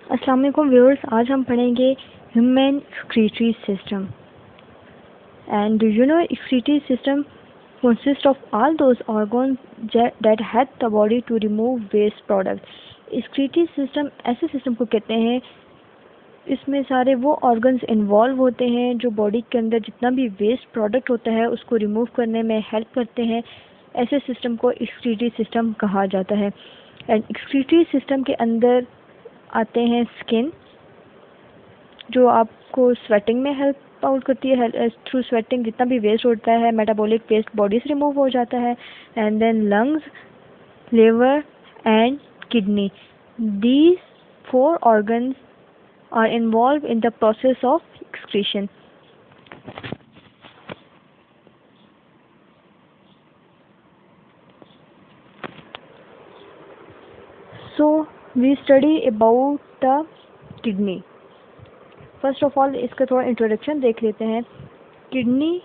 अस्सलाम वालेकुम व्यूअर्स, आज हम पढ़ेंगे human excretory system. And do you know excretory system consists of all those organs that help the body to remove waste products. excretory system ऐसे system को कहते हैं, इसमें सारे वो ऑर्गन्स इन्वॉल्व होते हैं जो बॉडी के अंदर जितना भी वेस्ट प्रोडक्ट होता है उसको रिमूव करने में हेल्प करते हैं। ऐसे सिस्टम को एक्सक्रीटरी सिस्टम कहा जाता है। एंड एक्सक्रीटरी सिस्टम के अंदर आते हैं स्किन, जो आपको स्वेटिंग में हेल्प आउट करती है। थ्रू स्वेटिंग जितना भी वेस्ट होता है, मेटाबॉलिक वेस्ट बॉडी से रिमूव हो जाता है। And then lungs, liver and kidney, these 4 organs are involved in the process of excretion. So we study about the kidney. First of all इसका थोड़ा इंट्रोडक्शन देख लेते हैं। Kidney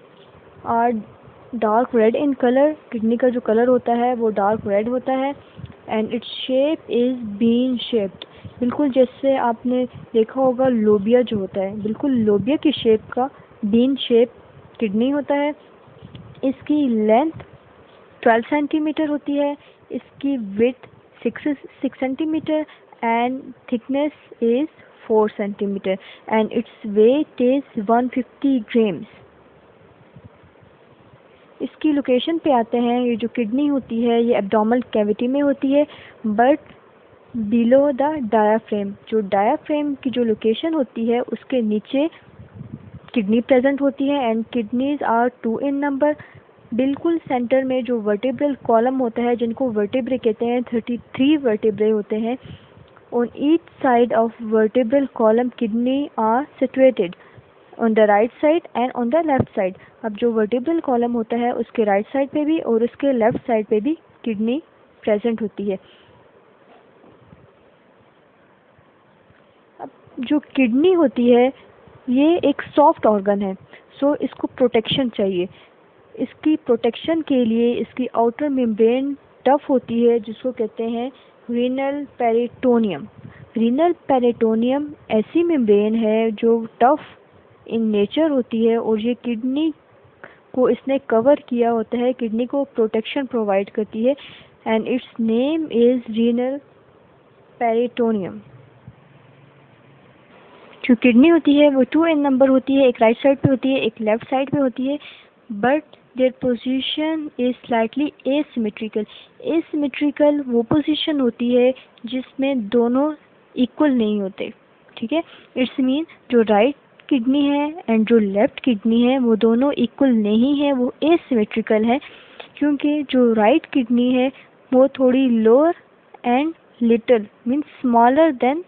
are dark red in colour. Kidney का जो colour होता है वो डार्क रेड होता है। And its shape is bean shaped, बिल्कुल जैसे आपने देखा होगा लोबिया जो होता है, बिल्कुल लोबिया की शेप का बीन शेप किडनी होता है। इसकी लेंथ 12 सेंटीमीटर होती है, इसकी width 6 centimetre and thickness is 4 centimetre and its weight is 150 grams. इसकी लोकेशन पे आते हैं। ये जो किडनी होती है ये एब्डोमिनल कैविटी में होती है, बट बिलो द डायाफ्रेम, जो डायाफ्रेम की जो लोकेशन होती है उसके नीचे किडनी प्रेजेंट होती है। And kidneys are 2 in number. बिल्कुल सेंटर में जो वर्टिब्रल कॉलम होता है, जिनको वर्टिब्रे कहते हैं, 33 वर्टिब्रे होते हैं। On each side of vertebral column kidney are situated on the right side and on the left side. अब जो वर्टिब्रल कॉलम होता है उसके राइट साइड पे भी और उसके लेफ्ट साइड पे भी किडनी प्रेजेंट होती है। अब जो किडनी होती है ये एक सॉफ्ट ऑर्गन है, सो इसको प्रोटेक्शन चाहिए। इसकी प्रोटेक्शन के लिए इसकी आउटर मेम्ब्रेन टफ होती है, जिसको कहते हैं रीनल पेरिटोनियम। रीनल पेरिटोनियम ऐसी मेम्ब्रेन है जो टफ इन नेचर होती है और ये किडनी को इसने कवर किया होता है, किडनी को प्रोटेक्शन प्रोवाइड करती है। And it's name is renal peritoneum. जो किडनी होती है वो 2 in नंबर होती है, एक राइट साइड पे होती है, एक लेफ्ट साइड पे होती है, but their position is slightly asymmetrical. Asymmetrical वो पोजीशन होती है जिसमें दोनों इक्वल नहीं होते, ठीक है। इट्स मीन जो राइट किडनी है एंड जो लेफ्ट किडनी है वो दोनों इक्वल नहीं है, वो एसिमेट्रिकल है, क्योंकि जो राइट किडनी है वो थोड़ी lower and little means smaller than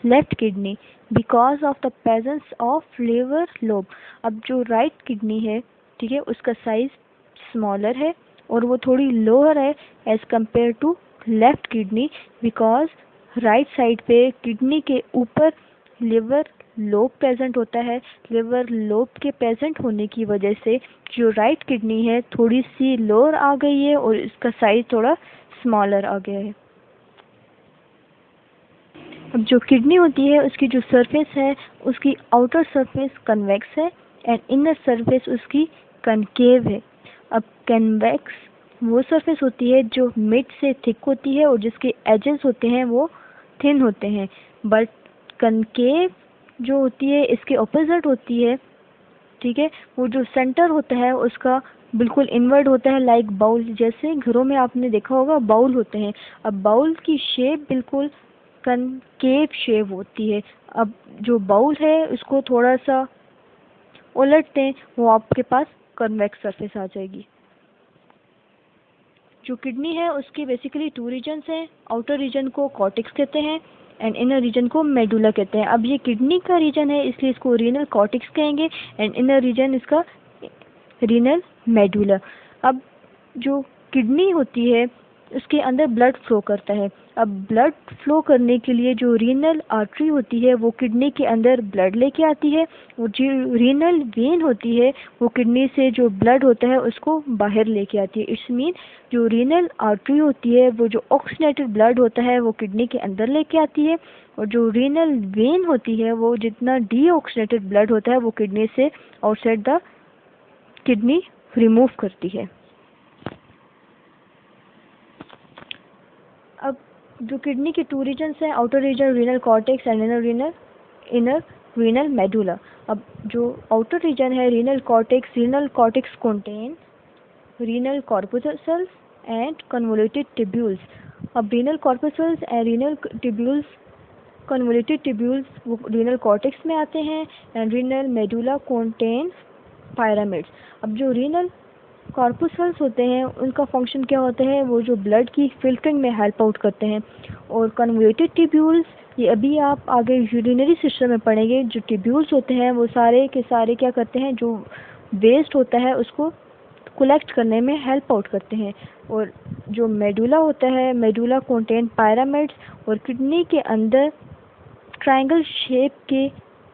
left kidney because of the presence of liver lobe. अब जो राइट किडनी है, ठीक है, उसका साइज स्मॉलर है और वो थोड़ी लोअर है as compared to left kidney, because right side पे किडनी के ऊपर लिवर लोब प्रेजेंट होता है। लिवर लोब के प्रेजेंट होने की वजह से जो राइट किडनी है थोड़ी सी लोअर आ गई है और इसका साइज थोड़ा स्मॉलर आ गया है। अब जो किडनी होती है उसकी जो सरफेस है उसकी आउटर सरफेस कन्वेक्स है एंड इनर सरफेस उसकी कनकेव है। अब कन्वेक्स वो सरफेस होती है जो मिड से थिक होती है और जिसके एजेस होते हैं वो थिन होते हैं, बट कनकेव जो होती है इसके ऑपोजिट होती है, ठीक है। वो जो सेंटर होता है उसका बिल्कुल इनवर्ड होता है, लाइक बाउल। जैसे घरों में आपने देखा होगा बाउल होते हैं, अब बाउल की शेप बिल्कुल कनकेव शेप होती है। अब जो बाउल है उसको थोड़ा सा उलटते हैं, वो आपके पास कन्वेक्स सरफेस आ जाएगी। जो किडनी है उसके बेसिकली 2 रीजन्स हैं। आउटर रीजन को कॉर्टेक्स कहते हैं एंड इनर रीजन को मेडुला कहते हैं। अब ये किडनी का रीजन है इसलिए इसको रीनल कॉर्टेक्स कहेंगे एंड इनर रीजन इसका रीनल मेडुला। अब जो किडनी होती है उसके अंदर ब्लड फ्लो करता है। अब ब्लड फ्लो करने के लिए जो रीनल आर्टरी होती है वो किडनी के अंदर ब्लड लेके आती है, और जो रीनल वेन होती है वो किडनी से जो ब्लड होता है उसको बाहर लेके आती है। इट्स मीन जो रीनल आर्टरी होती है वो जो ऑक्सीनेटेड ब्लड होता है वो किडनी के अंदर लेके आती है, और जो रीनल वेन होती है वो जितना डीऑक्सीनेटेड ब्लड होता है वो किडनी से आउटसाइड द किडनी रिमूव करती है। अब जो किडनी के टू रीजन्स हैं, outer region renal cortex and inner renal medulla. अब जो आउटर रीजन है renal cortex contain renal corpuscles and convoluted tubules. अब renal corpuscles and renal tubules, convoluted tubules वो रीनल कॉर्टेक्स में आते हैं, and renal medulla contain pyramids. अब जो रीनल कॉर्पस्कल्स होते हैं उनका फंक्शन क्या होता है, वो जो ब्लड की फिल्टरिंग में हेल्प आउट करते हैं, और कन्वोल्यूटेड ट्यूब्यूल्स ये अभी आप आगे यूरिनरी सिस्टम में पढ़ेंगे। जो ट्यूब्यूल्स होते हैं वो सारे के सारे क्या करते हैं, जो वेस्ट होता है उसको कलेक्ट करने में हेल्प आउट करते हैं। और जो मेडुला होता है, मेडुला कंटेन पायरामिड्स, और किडनी के अंदर ट्रायंगल शेप के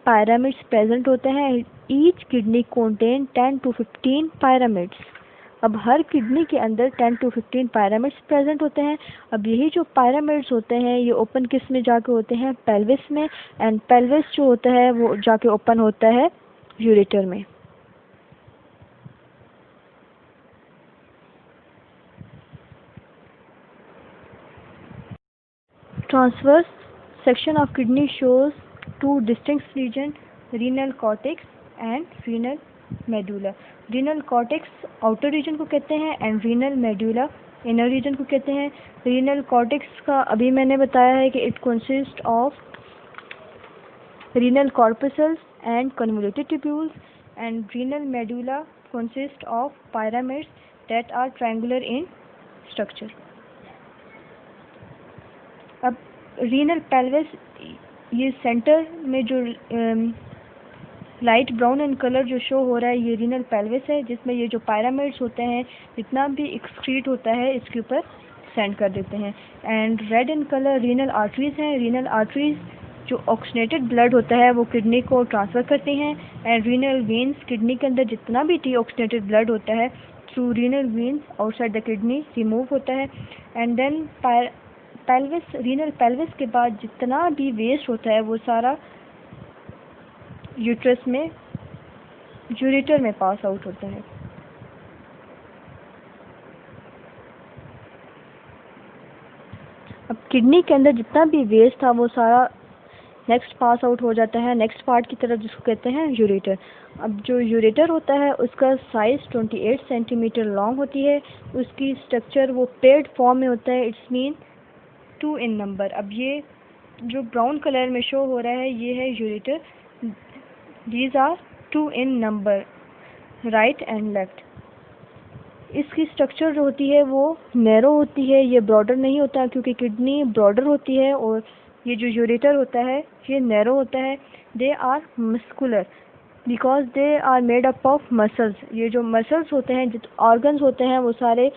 पायरामिड्स प्रेजेंट होते हैं। Each kidney contain 10 to 15 pyramids. अब हर किडनी के अंदर 10 to 15 पायरामिड्स प्रेजेंट होते हैं। अब यही जो पायरामिड्स होते हैं ये ओपन किस में जाके होते हैं, पेल्विस में, एंड पेल्विस जो होता है वो जाके ओपन होता है यूरेटर में। Transverse section of kidney shows two distinct regions, renal cortex and renal medulla. Renal cortex outer region को कहते हैं and renal medulla inner region को कहते हैं। renal cortex का अभी मैंने बताया है कि it consists of renal corpuscles and convoluted tubules, and renal medulla consists of pyramids that are triangular in structure. अब रीनल पेल्विस, ये सेंटर में जो लाइट ब्राउन इन कलर जो शो हो रहा है ये रीनल पेल्विस है, जिसमें ये जो पायरामिड्स होते हैं जितना भी एक्सक्रीट होता है इसके ऊपर सेंड कर देते हैं। And red in colour renal arteries हैं। रीनल आर्टरीज जो ऑक्सीनेटेड ब्लड होता है वो किडनी को ट्रांसफ़र करती हैं, एंड रीनल वेन्स किडनी के अंदर जितना भी डीऑक्सीनेटेड ब्लड होता है through renal veins outside the kidney remove होता है। And then pelvis, renal pelvis के बाद जितना भी वेस्ट होता है वो सारा यूट्रस में यूरेटर में पास आउट होता है। अब किडनी के अंदर जितना भी वेस्ट था वो सारा नेक्स्ट पास आउट हो जाता है नेक्स्ट पार्ट की तरफ, जिसको कहते हैं यूरेटर। अब जो यूरेटर होता है उसका साइज़ 28 सेंटीमीटर लॉन्ग होती है। उसकी स्ट्रक्चर वो पेड फॉर्म में होता है। It's mean 2 in number. अब ये जो ब्राउन कलर में शो हो रहा है ये है ureter. These are 2 in number, right and left. इसकी स्ट्रक्चर जो होती है वो नैरो होती है, ये ब्रॉडर नहीं होता, क्योंकि किडनी ब्रॉडर होती है और ये जो यूरेटर होता है ये नैरो होता है। They are muscular because they are made up of muscles. ये जो मसल्स होते हैं, जो ऑर्गन्स होते हैं वो सारे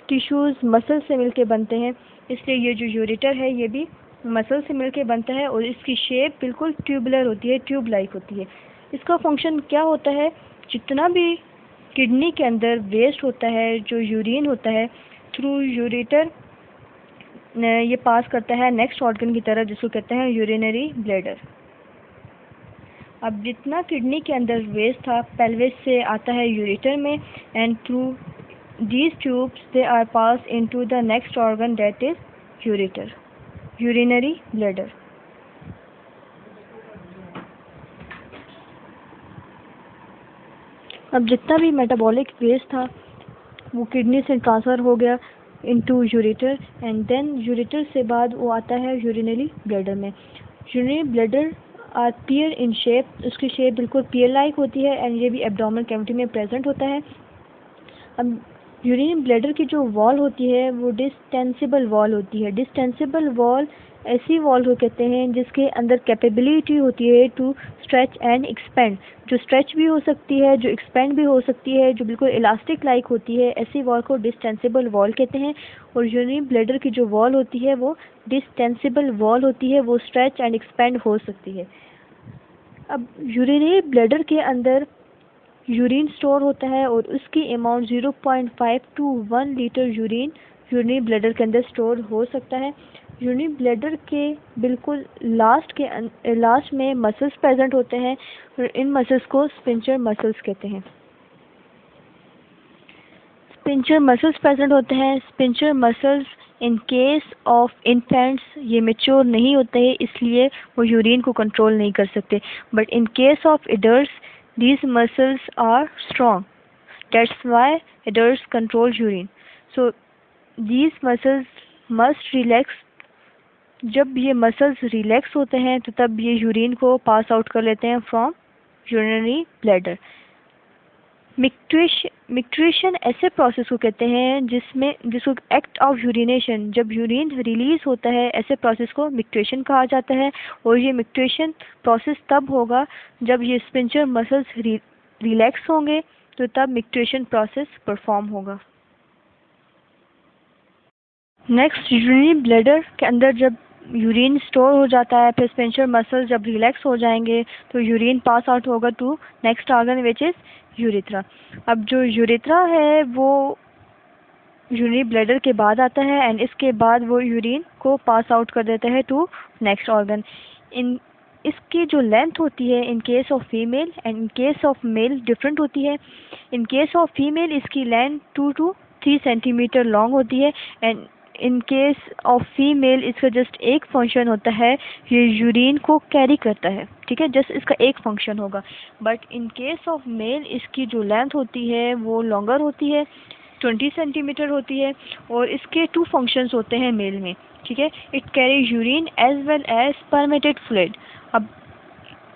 टिश्यूज़ मसल से मिलके बनते हैं, इसलिए ये जो यूरेटर है ये भी मसल से मिलके बनता है, और इसकी शेप बिल्कुल ट्यूबुलर होती है, ट्यूब लाइक होती है। इसका फंक्शन क्या होता है, जितना भी किडनी के अंदर वेस्ट होता है, जो यूरिन होता है, थ्रू यूरेटर ये पास करता है नेक्स्ट ऑर्गन की तरफ, जिसको कहते हैं यूरिनरी ब्लैडर। अब जितना किडनी के अंदर वेस्ट था पेल्विस से आता है यूरेटर में, and through these tubes they are passed into the next organ, that is ureter, urinary bladder. अब जितना भी मेटाबॉलिक वेस्ट था वो किडनी से ट्रांसफ़र हो गया into ureter, and then ureter से बाद वो आता है यूरिनरी ब्लैडर में। Urinary bladder are pear in shape, उसकी शेप बिल्कुल पियर लाइक होती है, एंड ये भी एब्डोमिनल कैविटी में प्रेजेंट होता है। अब यूरिनरी ब्लैडर की जो वॉल होती है वो डिस्टेंसिबल वॉल होती है। डिस्टेंसिबल वॉल ऐसी वॉल को कहते हैं जिसके अंदर कैपेबिलिटी होती है टू स्ट्रेच एंड एक्सपेंड, जो स्ट्रेच भी हो सकती है, जो एक्सपेंड भी हो सकती है, जो बिल्कुल इलास्टिक लाइक होती है। ऐसी वॉल को डिस्टेंसिबल वॉल कहते हैं। और यूरिनरी ब्लैडर की जो वॉल होती है वो डिस्टेंसिबल वॉल होती है, वो स्ट्रेच एंड एक्सपेंड हो सकती है। अब यूरिनरी ब्लैडर के अंदर यूरिन स्टोर होता है और उसकी amount 0.5 to 1 litre urine urinary bladder के अंदर स्टोर हो सकता है। यूरिनरी ब्लैडर के बिल्कुल लास्ट में मसल्स प्रेजेंट होते हैं और इन मसल्स को स्पिंचर मसल्स कहते हैं। स्पिंचर मसल्स प्रेजेंट होते हैं। Sphincter muscles in case of infants ये मेच्योर नहीं होते हैं, इसलिए वो यूरिन को कंट्रोल नहीं कर सकते। But in case of adults these muscles are strong, that's why adults control urine. So these muscles must relax. जब ये मसल्स रिलैक्स होते हैं तो तब ये यूरिन को पास आउट कर लेते हैं फ्रॉम यूरिनरी ब्लैडर। मिक्ट्रेशन ऐसे प्रोसेस को कहते हैं जिसको एक्ट ऑफ यूरिनेशन, जब यूरिन रिलीज होता है, ऐसे प्रोसेस को मिक्ट्रेशन कहा जाता है। और ये मिक्ट्रेशन प्रोसेस तब होगा जब ये स्पिंचर मसल्स रिलैक्स होंगे, तो तब मिक्ट्रेशन प्रोसेस परफॉर्म होगा। नेक्स्ट, यूरिनरी ब्लैडर के अंदर जब यूरिन स्टोर हो जाता है, फिर स्पिंचर मसल्स जब रिलैक्स हो जाएंगे तो यूरिन पास आउट होगा to next organ which is urethra. अब जो यूरेथ्रा है वो यूरिनरी ब्लैडर के बाद आता है एंड इसके बाद वो यूरिन को पास आउट कर देता है टू नेक्स्ट ऑर्गन। इसकी जो लेंथ होती है in case of female and in case of male different होती है। इन केस ऑफ फीमेल इसकी लेंथ 2 to 3 सेंटीमीटर लॉन्ग होती है and in case of female इसका जस्ट एक फंक्शन होता है, ये यूरिन को कैरी करता है, ठीक है, जस्ट इसका एक फंक्शन होगा। But in case of male इसकी जो लेंथ होती है वो लॉन्गर होती है, 20 सेंटीमीटर होती है और इसके 2 फंक्शंस होते हैं मेल में, ठीक है। It carry urine as well as spermatic fluid. अब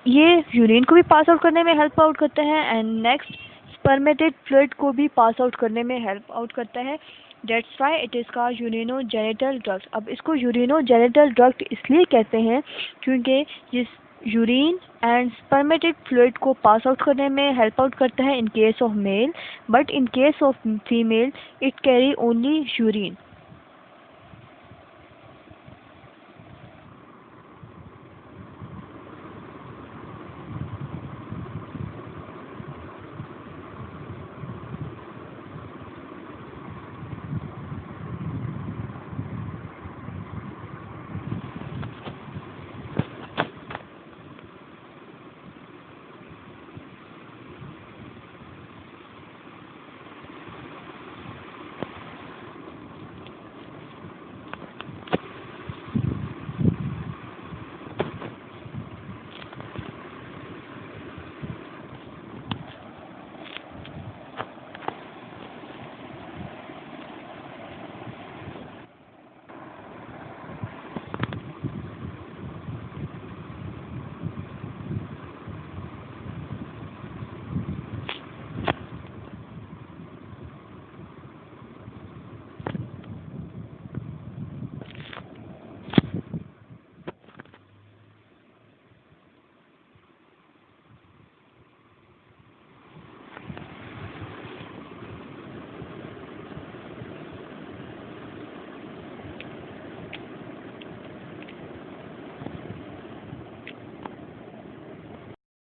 ये यूरिन को भी पास आउट करने में हेल्प आउट करता है एंड नेक्स्ट स्पर्मेटेड फ्लूइड को भी पास आउट करने में हेल्प आउट करता है। That's why it is called urinogenital duct. अब इसको यूरिनोजेनिटल डक्ट इसलिए कहते हैं क्योंकि ये यूरिन एंड स्पर्मेटेड फ्लूइड को पास आउट करने में हेल्प आउट करता है in case of male, but in case of female it carry only urine.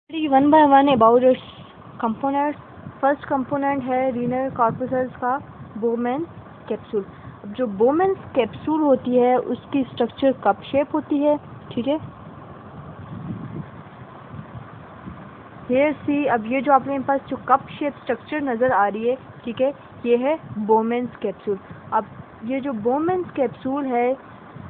One by one about it's component. First component है रीनल कॉर्पसल्स का Bowman capsule. अब जो Bowman capsule होती है उसकी स्ट्रक्चर कप शेप होती है, ठीक है। ये सी, अब ये जो अपने पास जो कप शेप स्ट्रक्चर नज़र आ रही है, ठीक है, ये है बोमेन्स कैप्सूल। अब ये जो बोमेन्स कैप्सूल है,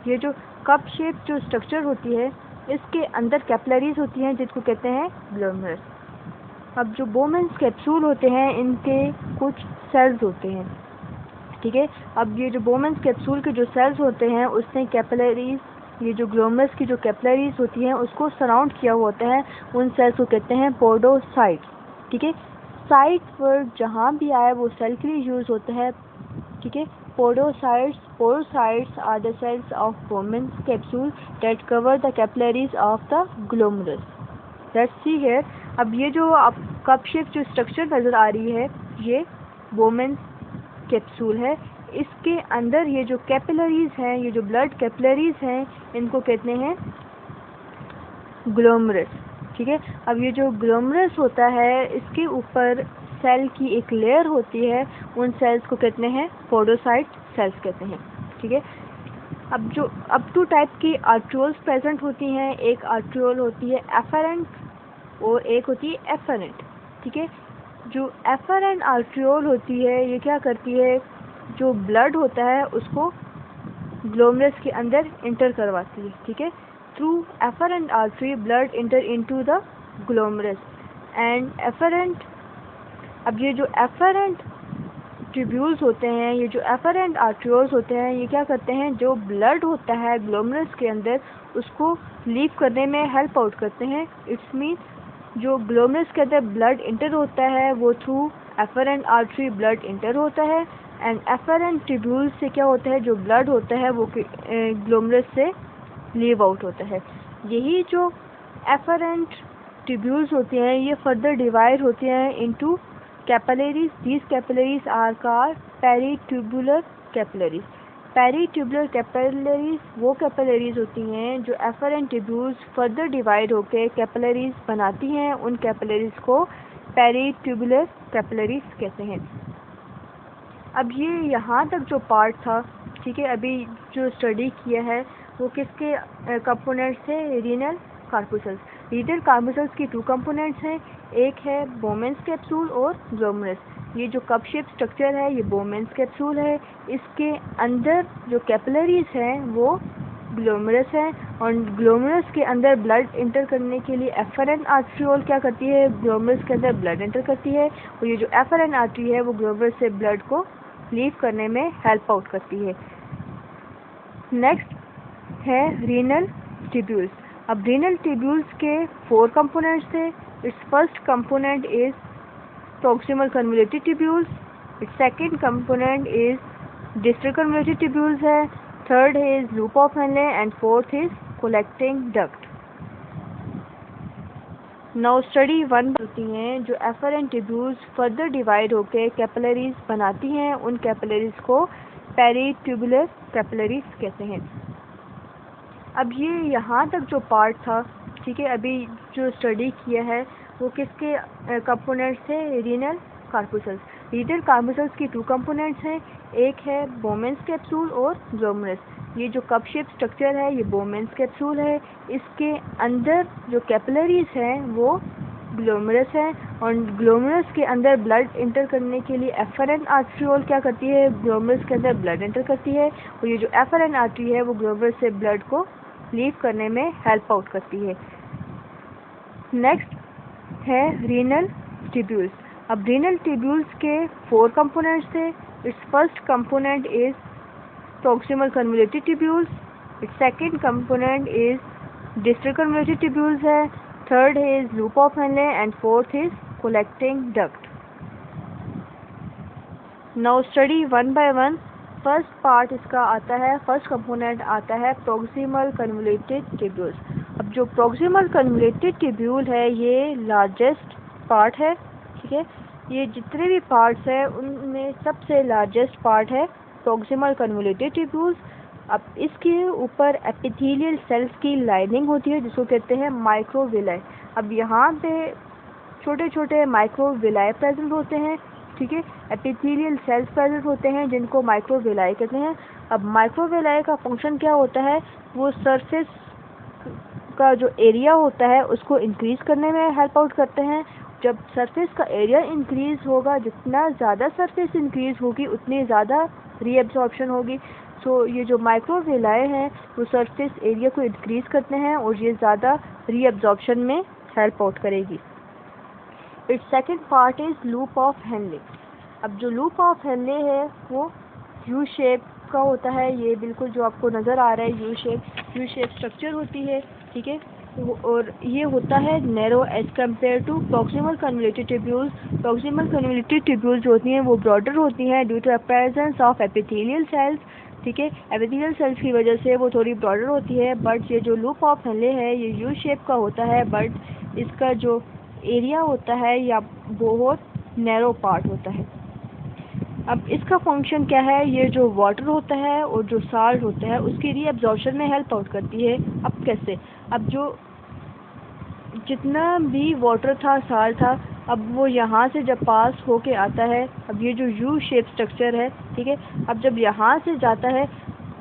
ये जो कप शेप जो स्ट्रक्चर होती है, इसके अंदर कैपिलरीज होती हैं जिसको कहते हैं ग्लोमेरुलस। अब जो बोमेन्स कैप्सूल होते हैं इनके कुछ सेल्स होते हैं, ठीक है। अब ये जो बोमेन्स कैप्सूल के जो सेल्स होते हैं उसने कैपिलरीज, ये जो ग्लोमेरुलस की जो कैपिलरीज होती हैं उसको सराउंड किया हुआ होता है, उन सेल्स को कहते हैं पोडोसाइट्स, ठीक है। साइट वर्ड जहाँ भी आए वो सेल के लिए यूज़ होता है, ठीक है। Porocytes are the cells of Bowman's capsule that cover the capillaries of the glomerulus. Let's see here. अब ये जो आप कप शेप जो स्ट्रक्चर नज़र आ रही है, ये Bowman's कैप्सूल है। इसके अंदर ये जो कैपिलरीज हैं, ये जो ब्लड कैपिलरीज हैं, इनको कहते हैं ग्लोमरस। ठीक है। अब ये जो ग्लोमरस होता है, इसके ऊपर सेल की एक लेयर होती है, उन सेल्स को कहते हैं पोडोसाइट सेल्स कहते हैं। ठीक है। अब टू टाइप की आर्ट्रियोल्स प्रेजेंट होती हैं। एक आर्ट्रियोल होती है एफरेंट और एक होती है एफरेंट। ठीक है। जो एफरेंट आर्ट्रियोल होती है, ये क्या करती है, जो ब्लड होता है उसको ग्लोमरस के अंदर इंटर करवाती है। ठीक है। Through afferent artery blood enter into the glomerulus and efferent. अब ये जो एफरेंट ट्यूब्यूल्स होते हैं, ये जो एफरेंट आर्ट्रियोल्स होते हैं, ये क्या करते हैं, जो ब्लड होता है ग्लोमरस के अंदर उसको लीव करने में हेल्प आउट करते हैं। इट्स मीन जो ग्लोमरस के अंदर ब्लड इंटर होता है वो through afferent artery blood enter होता है एंड एफरेंट ट्यूब्यूल्स से क्या होता है, जो ब्लड होता है वो ग्लोमरस से लीव आउट होता है। यही जो एफरेंट ट्यूब्यूल्स होते हैं, ये फर्दर डिवाइड होते हैं into capillaries. These capillaries are called peritubular capillaries. Peritubular capillaries वो कैपिलरीज होती हैं जो एफरेंट ट्यूब्यूल्स फर्दर डिवाइड होकर कैपिलरीज बनाती हैं। उन कैपिलरीज को पेरीट्यूबुलर कैपिलरीज कहते हैं। अब ये यहाँ तक जो पार्ट था, ठीक है, अभी जो स्टडी किया है वो किसके कंपोनेंट्स थे, रीनल कार्पुसल्स। रीनल कार्पुसल्स की टू कंपोनेंट्स हैं, एक है बोमेंस कैप्सूल और ग्लोमरस। ये जो कप शेप स्ट्रक्चर है ये बोमेंस कैप्सूल है। इसके अंदर जो कैपिलरीज हैं वो ग्लोमरस है और ग्लोमरस के अंदर ब्लड इंटर करने के लिए एफरेंट आर्ट्रियोल क्या करती है, ग्लोमरस के अंदर ब्लड इंटर करती है और ये जो एफरेंट आर्टरी है वो ग्लोमरस से ब्लड को लीव करने में हेल्प आउट करती है। नेक्स्ट है रीनल ट्यूब्यूल्स। अब रीनल ट्यूब्यूल्स के 4 कंपोनेंट्स थे। Its first component is proximal convoluted tubules, its second component is distal convoluted tubules है, third is loop of Henle and fourth is collecting duct. Now study 1 होती हैं जो efferent tubules further divide होकर capillaries बनाती हैं। उन capillaries को peritubular capillaries कहते हैं। अब ये यहाँ तक जो पार्ट था, ठीक है, अभी जो स्टडी किया है वो किसके कंपोनेंट्स थे, रीनल कार्पुसल्स। रीनल कार्पुसल्स की 2 कंपोनेंट्स हैं, एक है बोमेंस कैप्सूल और ग्लोमरस। ये जो कप शेप स्ट्रक्चर है ये बोमेंस कैप्सूल है। इसके अंदर जो कैपिलरीज हैं वो ग्लोमरस है और ग्लोमरस के अंदर ब्लड इंटर करने के लिए एफरेंट आर्ट्रियोल क्या करती है, ग्लोमरस के अंदर ब्लड इंटर करती है और ये जो एफरेंट आर्टरी है वो ग्लोमरस से ब्लड को लीव करने में हेल्प आउट करती है। नेक्स्ट है रीनल ट्यूब्यूल्स। अब रीनल ट्यूब्यूल्स के 4 कंपोनेंट्स थे। Its first component is proximal convoluted tubules, its second component is distal convoluted tubules है, third is loop of Henle and fourth is collecting duct. Now study 1 by 1। First part इसका आता है, first component आता है proximal convoluted tubules. अब जो proximal convoluted tubule है ये लार्जेस्ट पार्ट है। ठीक है, ये जितने भी पार्ट्स हैं उनमें सबसे लार्जेस्ट पार्ट है प्रॉक्सिमल कन्वोल्यूटेड ट्यूब्यूल्स। अब इसके ऊपर एपिथेलियल सेल्स की लाइनिंग होती है जिसको कहते हैं माइक्रोविलाई। अब यहाँ पे छोटे छोटे माइक्रोविलाई प्रेजेंट होते हैं। ठीक है, एपिथेलियल सेल्स प्रेजेंट होते हैं जिनको माइक्रोविलाई कहते हैं। अब माइक्रोविलाई का फंक्शन क्या होता है, वो सरफेस का जो एरिया होता है उसको इंक्रीज करने में हेल्प आउट करते हैं। जब सरफेस का एरिया इंक्रीज होगा, जितना ज़्यादा सरफेस इंक्रीज होगी उतनी ज़्यादा रीएब्जॉर्प्शन होगी। सो ये जो माइक्रोविलाई हैं वो सरफेस एरिया को इंक्रीज करते हैं और ये ज़्यादा रीएब्जॉर्प्शन में हेल्प आउट करेगी। It's second part is loop of Henley. अब जो लूप ऑफ हेनले है वो यू शेप का होता है। ये बिल्कुल जो आपको नज़र आ रहा है यू शेप स्ट्रक्चर होती है। ठीक है, और ये होता है narrow as compared to proximal convoluted tubules. Proximal convoluted tubules जो होती हैं वो ब्रॉडर होती हैं due to presence of epithelial cells. ठीक है, एपिथेलियल सेल्स की वजह से वो थोड़ी ब्रॉडर होती है। बट ये जो लूप ऑफ हेनले है ये यू शेप का होता है, बट इसका जो एरिया होता है या बहुत नैरो पार्ट होता है। अब इसका फंक्शन क्या है, ये जो वाटर होता है और जो साल्ट होता है उसकी रीअब्जॉर्प्शन में हेल्प आउट करती है। अब कैसे, अब जो जितना भी वाटर था, साल्ट था, अब वो यहाँ से जब पास होके आता है, अब ये जो यू शेप स्ट्रक्चर है, ठीक है, अब जब यहाँ से जाता है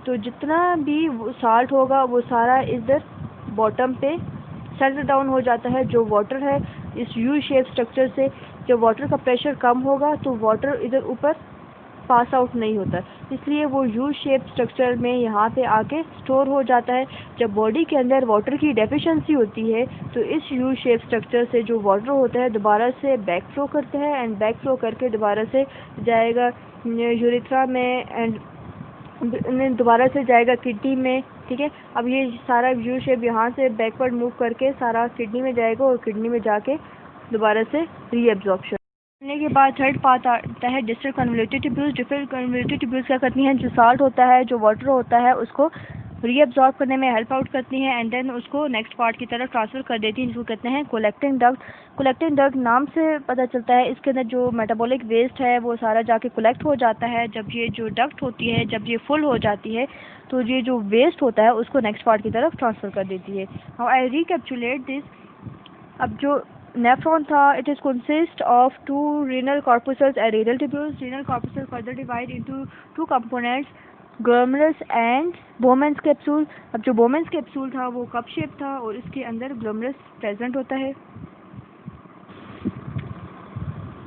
तो जितना भी साल्ट होगा वो सारा इधर बॉटम पे सेटल डाउन हो जाता है। जो वाटर है इस यू शेप स्ट्रक्चर से, जब वाटर का प्रेशर कम होगा तो वाटर इधर ऊपर पास आउट नहीं होता, इसलिए वो यू शेप स्ट्रक्चर में यहाँ पे आके स्टोर हो जाता है। जब बॉडी के अंदर वाटर की डेफिशिएंसी होती है तो इस यू शेप स्ट्रक्चर से जो वाटर होता है दोबारा से बैक फ्लो करता है एंड बैक फ्लो करके दोबारा से जाएगा यूरेथ्रा में एंड दोबारा से जाएगा किडनी में। ठीक है, अब ये सारा यू शेप यहाँ से बैकवर्ड मूव करके सारा किडनी में जाएगा और किडनी में जाके दोबारा से रीअब्जॉर्प्शन करने के बाद थर्ड पार्ट आता है distal convoluted tubules. Distal convoluted tubules क्या करती हैं, जो साल्ट होता है, जो वाटर होता है, उसको रीअब्जॉर्ब करने में हेल्प आउट करती हैं एंड देन उसको नेक्स्ट पार्ट की तरफ ट्रांसफ़र कर देती हैं, जिसको कहते हैं कलेक्टिंग डक्ट। कलेक्टिंग डक्ट नाम से पता चलता है इसके अंदर जो मेटाबॉलिक वेस्ट है वो सारा जाके कलेक्ट हो जाता है। जब ये जो डक्ट होती है जब ये फुल हो जाती है तो ये जो वेस्ट होता है उसको नेक्स्ट पार्ट की तरफ ट्रांसफ़र कर देती है। Now I recapitulate this. अब जो नेफ्रॉन था, it is consist of two renal corpuscles and renal tubules. Renal corpuscles further divide into two components, glomerulus and Bowman's capsule. अब जो Bowman's capsule था वो कप शेप था और इसके अंदर glomerulus प्रेजेंट होता है।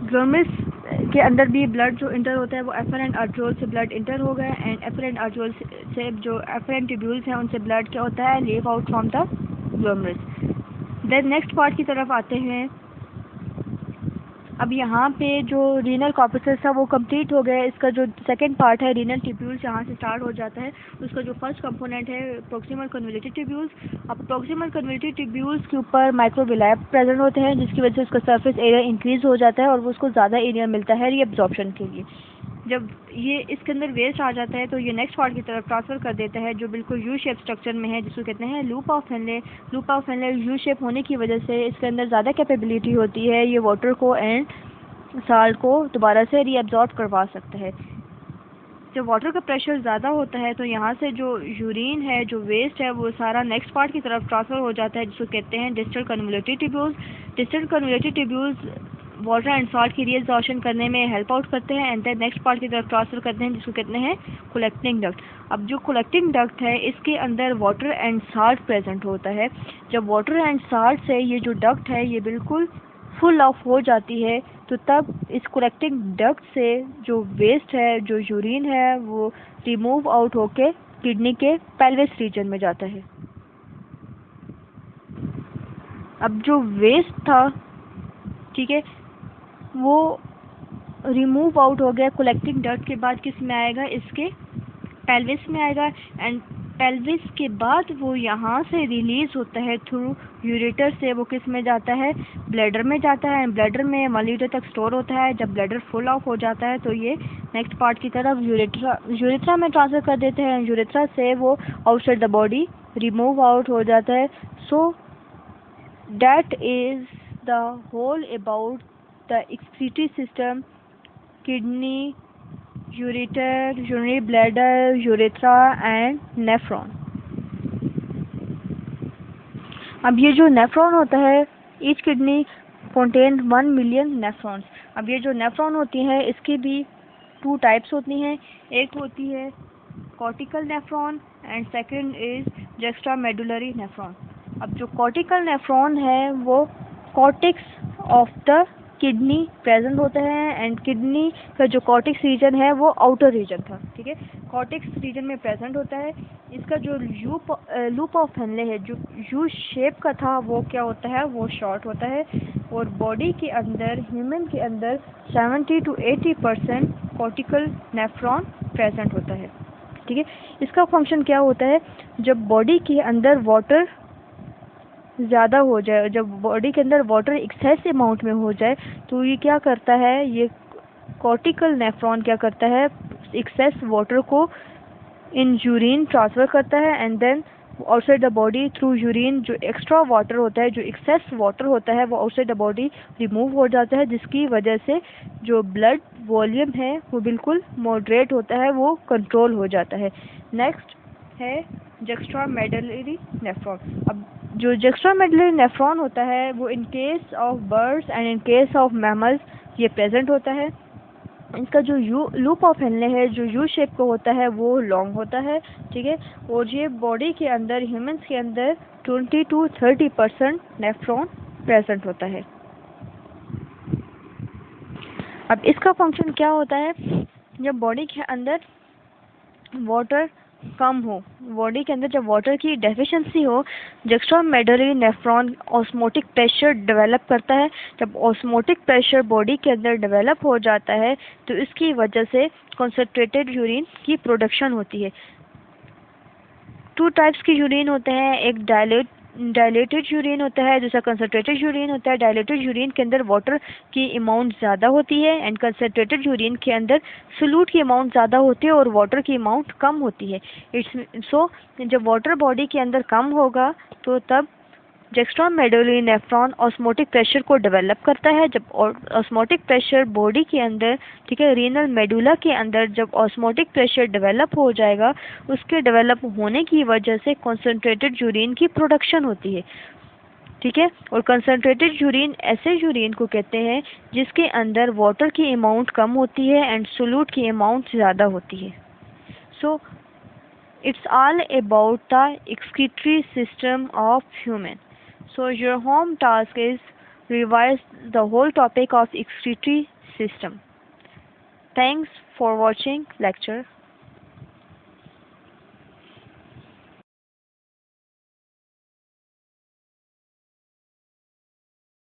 glomerulus के अंदर भी ब्लड जो इंटर होता है वो एफरेंट आर्ट्रियोल से ब्लड इंटर होगा एंड एफरेंट आर्ट्रियोल से जो एफरेंट ट्यूब्यूल्स हैं उनसे ब्लड क्या होता है, leave out from the glomerulus। Then next part की तरफ आते हैं। अब यहाँ पे जो रीनल कॉर्पसेस था वो कंप्लीट हो गया। इसका जो सेकंड पार्ट है रीनल ट्यूब्यूल्स यहाँ से स्टार्ट हो जाता है। उसका जो फर्स्ट कंपोनेंट है प्रॉक्सिमल कन्वोल्यूटेड ट्यूब्यूल्स। अब प्रॉक्सिमल कन्वोल्यूटेड ट्यूब्यूल्स के ऊपर माइक्रोविलाई प्रेजेंट होते हैं जिसकी वजह से उसका सरफेस एरिया इंक्रीज हो जाता है और वो उसको ज़्यादा एरिया मिलता है रीअब्जॉर्प्शन के लिए। जब ये इसके अंदर वेस्ट आ जाता है तो ये नेक्स्ट पार्ट की तरफ ट्रांसफ़र कर देता है जो बिल्कुल यू शेप स्ट्रक्चर में है, जिसको कहते हैं loop of Henley. Loop of Henley U shape होने की वजह से इसके अंदर ज़्यादा कैपेबिलिटी होती है, ये वाटर को एंड साल्ट को दोबारा से रीअब्जॉर्ब करवा सकता है। जब वाटर का प्रेशर ज़्यादा होता है तो यहाँ से जो यूरिन है, जो वेस्ट है, वो सारा नेक्स्ट पार्ट की तरफ ट्रांसफ़र हो जाता है जिसको कहते हैं distal convoluted tubules. Distal convoluted tubules water and salt की रीअब्जॉर्प्शन करने में हेल्प आउट करते हैं एंड देन नेक्स्ट पार्ट की तरफ ट्रांसफ़र करते हैं जिसको कहते हैं कलेक्टिंग डक्ट। अब जो कलेक्टिंग डक्ट है इसके अंदर वाटर एंड साल्ट प्रेजेंट होता है। जब वाटर एंड साल्ट से ये जो डक्ट है ये बिल्कुल फुल ऑफ हो जाती है तो तब इस कलेक्टिंग डक्ट से जो वेस्ट है, जो यूरिन है, वो रिमूव आउट होके किडनी के पेल्विस रीजन में जाता है। अब जो वेस्ट था, ठीक है, वो रिमूव आउट हो गया कलेक्टिंग डक्ट के बाद किस में आएगा, इसके पेल्विस में आएगा एंड पेल्विस के बाद वो यहाँ से रिलीज़ होता है थ्रू यूरेटर से, वो किस में जाता है, ब्लैडर में जाता है। ब्लैडर में 1 लीटर तक स्टोर होता है। जब ब्लैडर फुल ऑफ हो जाता है तो ये नेक्स्ट पार्ट की तरफ यूरेथ्रा में ट्रांसफ़र कर देते हैं। यूरेथ्रा से वो outside the body remove out हो जाता है। So that is the whole about the excretory system, kidney, ureter, urinary bladder, urethra and nephron. अब ये जो नेफ्रॉन होता है, each kidney contain 1 million nephrons. अब ये जो नेफ्रॉन होती हैं इसकी भी 2 टाइप्स होती हैं। एक होती है cortical nephron and second is juxtamedullary nephron. अब जो कॉर्टिकल नेफ्रॉन है वो cortex of the kidney present होता है एंड किडनी का जो कॉर्टेक्स रीजन है वो आउटर रीजन था। ठीक है, कॉर्टेक्स रीजन में प्रेजेंट होता है। इसका जो लूप ऑफ हेनले है, जो यू शेप का था, वो क्या होता है, वो शॉर्ट होता है और बॉडी के अंदर, ह्यूमन के अंदर 70 to 80% कॉर्टिकल नेफ्रॉन प्रेजेंट होता है। ठीक है, इसका फंक्शन क्या होता है, जब बॉडी के अंदर वाटर ज़्यादा हो जाए, जब बॉडी के अंदर वाटर एक्सेस अमाउंट में हो जाए, तो ये क्या करता है, ये कॉर्टिकल नेफ्रॉन क्या करता है, एक्सेस वाटर को इन यूरिन ट्रांसफ़र करता है and then outside the body through urine जो एक्स्ट्रा वाटर होता है, जो एक्सेस वाटर होता है, वो आउटसाइड द बॉडी रिमूव हो जाता है, जिसकी वजह से जो ब्लड वॉल्यूम है वो बिल्कुल मॉडरेट होता है, वो कंट्रोल हो जाता है। नेक्स्ट है जुक्स्टामेडुलरी नेफ्रॉन। अब जो जुक्स्टामेडुलरी नेफ्रॉन होता है वो in case of birds and in case of mammals ये प्रेजेंट होता है। इसका जो लूप ऑफ हेनले है, जो यू शेप का होता है, वो लॉन्ग होता है, ठीक है। और ये बॉडी के अंदर, ह्यूमंस के अंदर 20 to 30% नेफ्रॉन प्रेजेंट होता है। अब इसका फंक्शन क्या होता है, जब बॉडी के अंदर वाटर कम हो, बॉडी के अंदर जब वाटर की डेफिशिएंसी हो, जुक्स्टामेडुलरी नेफ्रॉन ऑस्मोटिक प्रेशर डेवलप करता है। जब ऑस्मोटिक प्रेशर बॉडी के अंदर डेवलप हो जाता है तो इसकी वजह से कंसंट्रेटेड यूरिन की प्रोडक्शन होती है। 2 टाइप्स के यूरिन होते हैं, एक डायलेटेड यूरिन होता है, दूसरा कंसंट्रेटेड यूरिन होता है। डायलेटेड यूरिन के अंदर वाटर की अमाउंट ज़्यादा होती है एंड कंसंट्रेटेड यूरिन के अंदर सोल्यूट की अमाउंट ज़्यादा होती है और वाटर की अमाउंट कम होती है। जब वाटर बॉडी के अंदर कम होगा तो तब जुक्स्टामेडुलरी नेफ्रॉन ऑस्मोटिक प्रेशर को डेवलप करता है। जब ऑस्मोटिक प्रेशर बॉडी के अंदर, ठीक है, रीनल मेडुला के अंदर जब ऑस्मोटिक प्रेशर डेवलप हो जाएगा, उसके डेवलप होने की वजह से कंसंट्रेटेड यूरिन की प्रोडक्शन होती है, ठीक है। और कंसंट्रेटेड यूरिन ऐसे यूरिन को कहते हैं जिसके अंदर वाटर की अमाउंट कम होती है एंड सोल्यूट की अमाउंट ज़्यादा होती है। सो it's all about the excretory system of human. So your home task is revise the whole topic of excretory system. Thanks for watching lecture.